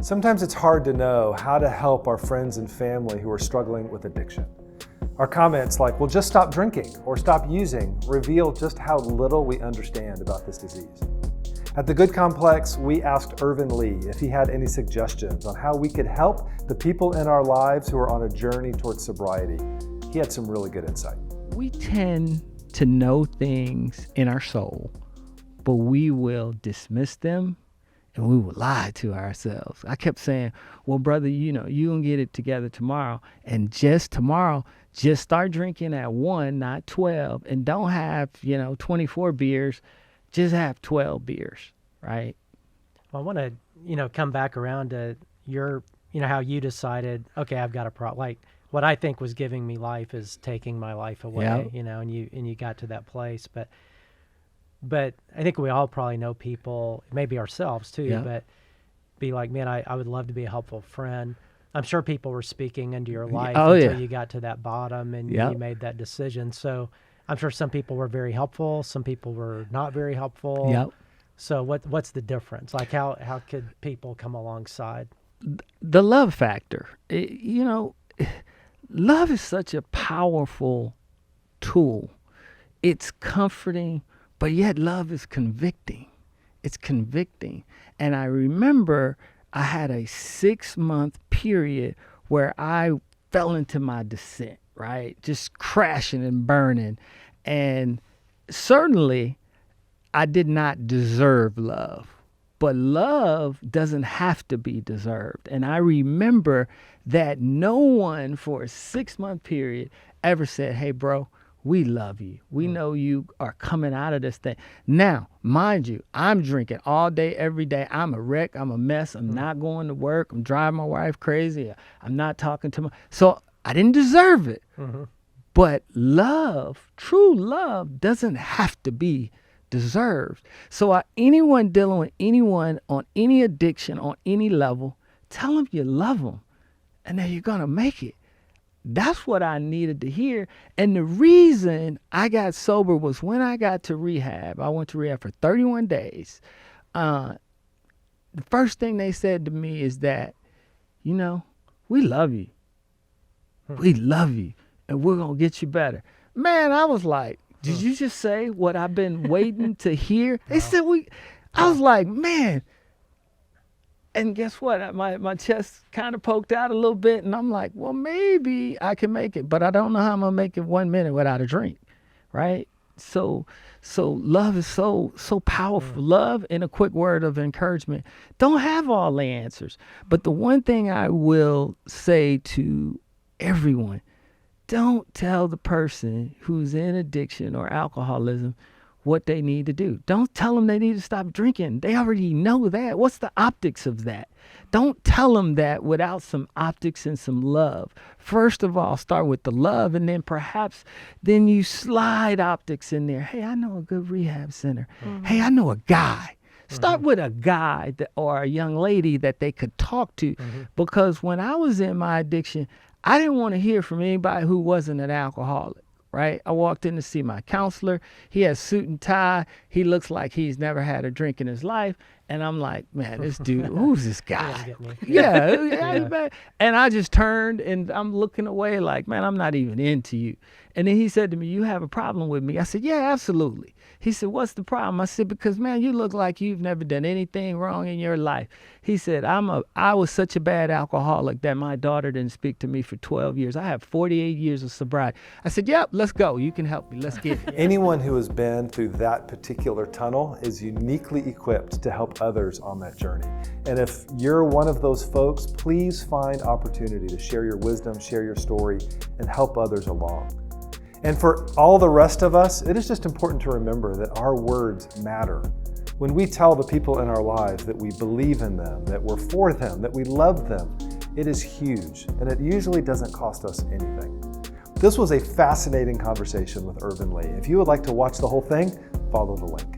Sometimes it's hard to know how to help our friends and family who are struggling with addiction. Our comments like, well, just stop drinking or stop using reveal just how little we understand about this disease. At the Good Complex, we asked Irvin Lee if he had any suggestions on how we could help the people in our lives who are on a journey towards sobriety. He had some really good insight. We tend to know things in our soul, but we will dismiss them and we will lie to ourselves. I kept saying, well, brother, you gonna get it together tomorrow. And just tomorrow, just start drinking at 1, not 12. And don't have, 24 beers. Just have 12 beers, right? Well, I want to, come back around to your, how you decided, okay, I've got a problem. Like what I think was giving me life is taking my life away, Yep. and you got to that place. But I think we all probably know people, maybe ourselves too, Yeah. but be like, man, I would love to be a helpful friend. I'm sure people were speaking into your life until you got to that bottom and Yeah. you made that decision. So I'm sure some people were very helpful. Some people were not very helpful. Yep. So what's the difference? Like how could people come alongside? The love factor. Love is such a powerful tool. It's comforting, but yet love is convicting. It's convicting. And I remember I had a 6-month period where I fell into my descent, right? Just crashing and burning. And certainly I did not deserve love. But love doesn't have to be deserved. And I remember that no one for a 6-month period ever said, hey, bro, we love you. We know you are coming out of this thing. Now, mind you, I'm drinking all day, every day. I'm a wreck. I'm a mess. I'm not going to work. I'm driving my wife crazy. I'm not talking to my... So I didn't deserve it. Mm-hmm. But love, true love, doesn't have to be deserved. So anyone dealing with anyone on any addiction, on any level, tell them you love them, and then you're going to make it. That's what I needed to hear. And the reason I got sober was when I got to rehab. I went to rehab for 31 days. The first thing they said to me is that, we love you. We love you, and we're going to get you better. Man, I was like, did you just say what I've been waiting to hear? They said I was like, man. And guess what? My chest kind of poked out a little bit, and I'm like, well, maybe I can make it, but I don't know how I'm gonna make it 1 minute without a drink, right? So love is so powerful. Love, in a quick word of encouragement, don't have all the answers. But the one thing I will say to everyone, don't tell the person who's in addiction or alcoholism what they need to do. Don't tell them they need to stop drinking. They already know that. What's the optics of that? Don't tell them that without some optics and some love. First of all, start with the love, and then perhaps then you slide optics in there. Hey, I know a good rehab center. Mm-hmm. Hey, I know a guy. Start with a guy or a young lady that they could talk to. Mm-hmm. Because when I was in my addiction, I didn't want to hear from anybody who wasn't an alcoholic. Right? I walked in to see my counselor. He has suit and tie. He looks like he's never had a drink in his life. And I'm like, man, this dude, who's this guy? Yeah. And I just turned and I'm looking away like, man, I'm not even into you. And then he said to me, you have a problem with me? I said, yeah, absolutely. He said, what's the problem? I said, because, man, you look like you've never done anything wrong in your life. He said, I was such a bad alcoholic that my daughter didn't speak to me for 12 years. I have 48 years of sobriety. I said, yep, let's go. You can help me. Let's get it. Anyone who has been through that particular tunnel is uniquely equipped to help others on that journey. And if you're one of those folks, please find opportunity to share your wisdom, share your story, and help others along. And for all the rest of us, it is just important to remember that our words matter. When we tell the people in our lives that we believe in them, that we're for them, that we love them, it is huge, and it usually doesn't cost us anything. This was a fascinating conversation with Irvin Lee. If you would like to watch the whole thing, follow the link.